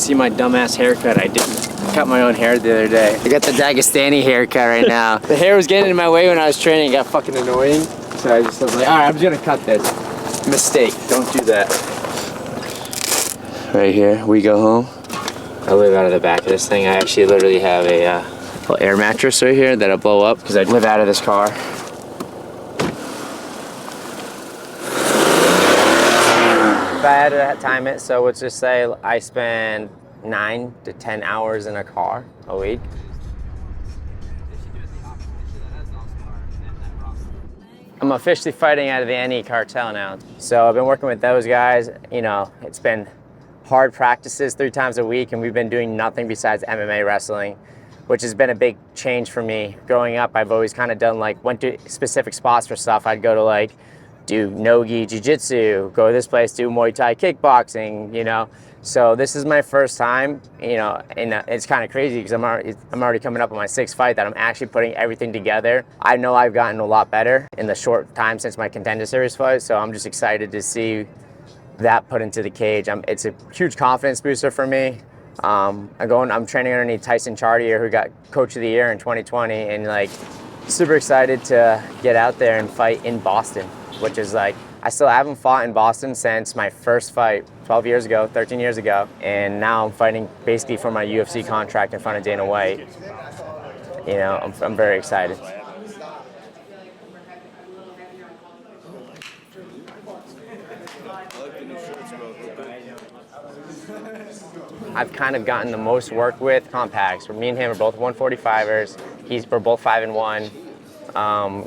see my dumbass haircut. I didn't cut my own hair the other day. I got the Dagestani haircut right now. The hair was getting in my way when I was training. It got fucking annoying. So I just was like, all right, I'm just gonna cut this. Mistake, don't do that. Right here, we go home. I live out of the back of this thing. I actually literally have a little air mattress right here that'll blow up because I live out of this car. If I had to time it, so let's just say I spend 9 to 10 hours in a car a week. I'm officially fighting out of the NE Cartel now. So I've been working with those guys. You know, it's been hard practices 3 times a week, and we've been doing nothing besides MMA wrestling, which has been a big change for me. Growing up, I've always kind of done went to specific spots for stuff. I'd go to do no-gi jiu-jitsu, go to this place, do Muay Thai kickboxing, you know. So this is my first time, you know, and it's kind of crazy because I'm already coming up on my 6th fight that I'm actually putting everything together. I know I've gotten a lot better in the short time since my Contender Series fight, so I'm just excited to see that put into the cage. It's a huge confidence booster for me. I'm training underneath Tyson Chartier, who got Coach of the Year in 2020, and super excited to get out there and fight in Boston, which is I still haven't fought in Boston since my first fight 12 years ago, 13 years ago, and now I'm fighting basically for my UFC contract in front of Dana White. You know, I'm very excited. I've kind of gotten the most work with compacts. Me and him are both 145ers. We're both 5'1".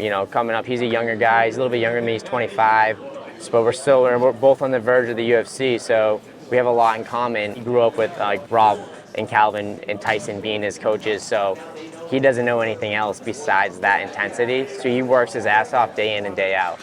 You know, coming up, he's a younger guy. He's a little bit younger than me. He's 25. But we're both on the verge of the UFC, so we have a lot in common. He grew up with Rob and Calvin and Tyson being his coaches, so he doesn't know anything else besides that intensity. So he works his ass off day in and day out.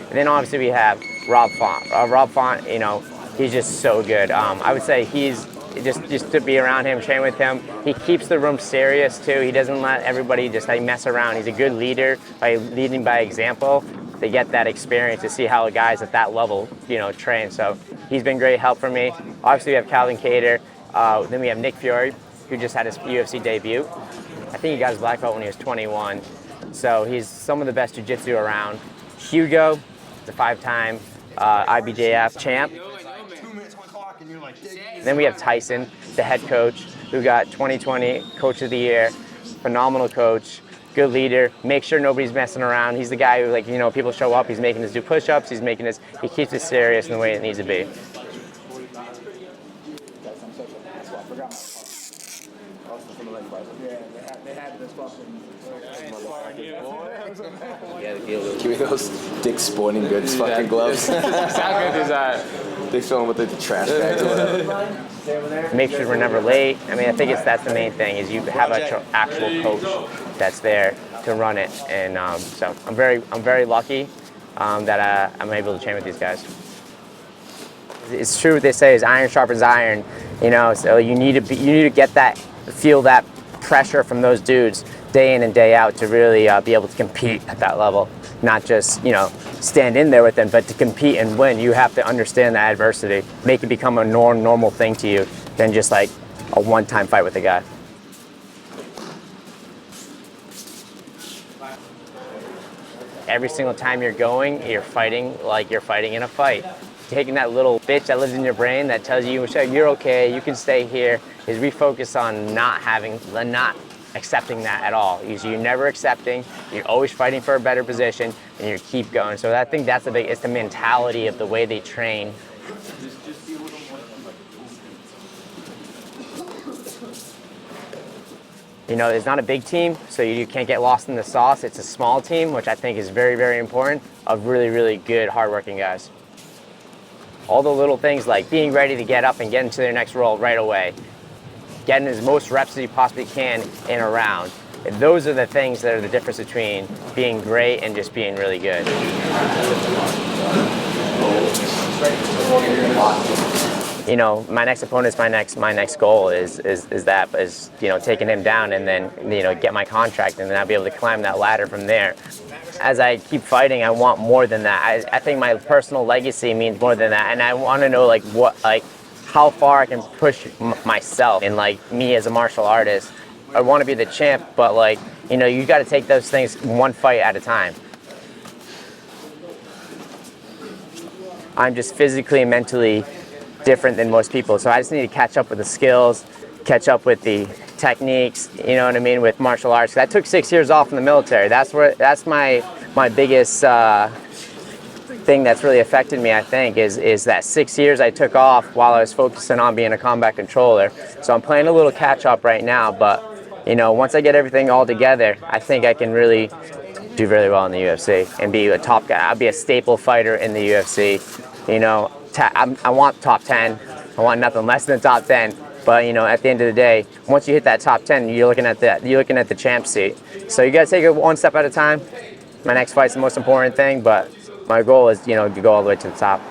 And then obviously we have Rob Font. Rob Font, you know, he's just so good. I would say he's just to be around him, train with him. He keeps the room serious too. He doesn't let everybody just mess around. He's a good leader by leading by example. They get that experience to see how guys at that level, you know, train. So he's been great help for me. Obviously we have Calvin Cater. Then we have Nick Fury, who just had his UFC debut. I think he got his black belt when he was 21. So he's some of the best jiu-jitsu around. Hugo, the 5-time IBJF champ. Then we have Tyson, the head coach, who got 2020 Coach of the Year, phenomenal coach, good leader, make sure nobody's messing around. He's the guy who, you know, people show up, he's making us do push-ups, he keeps it serious in the way it needs to be. Give me those Dick's Sporting Goods fucking gloves. They fill them with the trash bags or whatever. Make sure we're never late. I mean, I think that's the main thing, is you have an actual coach that's there to run it. And so I'm very lucky that I'm able to train with these guys. It's true what they say is iron sharpens iron, you know. So you need to feel that pressure from those dudes day in and day out to really be able to compete at that level. Not just, you know, stand in there with them, but to compete and win, you have to understand the adversity, make it become a normal thing to you than just a one-time fight with a guy. Every single time you're fighting like you're fighting in a fight. Taking that little bitch that lives in your brain that tells you you're okay, you can stay here, is refocus on not accepting that at all. You're never accepting, you're always fighting for a better position, and you keep going. So I think that's it's the mentality of the way they train. You know, it's not a big team, so you can't get lost in the sauce. It's a small team, which I think is very, very important, of really, really good, hardworking guys. All the little things like being ready to get up and get into their next roll right away. Getting as most reps as you possibly can in a round. And those are the things that are the difference between being great and just being really good. You know, my next opponent's my next goal is you know, taking him down and then, you know, get my contract, and then I'll be able to climb that ladder from there. as I keep fighting, I want more than that. I think my personal legacy means more than that, and I want to know like how far I can push myself and like me as a martial artist. I want to be the champ, but like, you know, you got to take those things one fight at a time. I'm just physically and mentally different than most people, so I just need to catch up with the skills, catch up with the techniques, you know what I mean, with martial arts. I took 6 years off in the military. That's my biggest thing that's really affected me, I think, is that 6 years I took off while I was focusing on being a combat controller. So I'm playing a little catch up right now, but you know, once I get everything all together, I think I can really do really well in the UFC and be a top guy. I'll be a staple fighter in the UFC. You know, I want top 10. I want nothing less than top 10. But you know, at the end of the day, once you hit that top 10, you're looking at the champ seat. So you got to take it one step at a time. My next fight's the most important thing, but my goal is, you know, to go all the way to the top.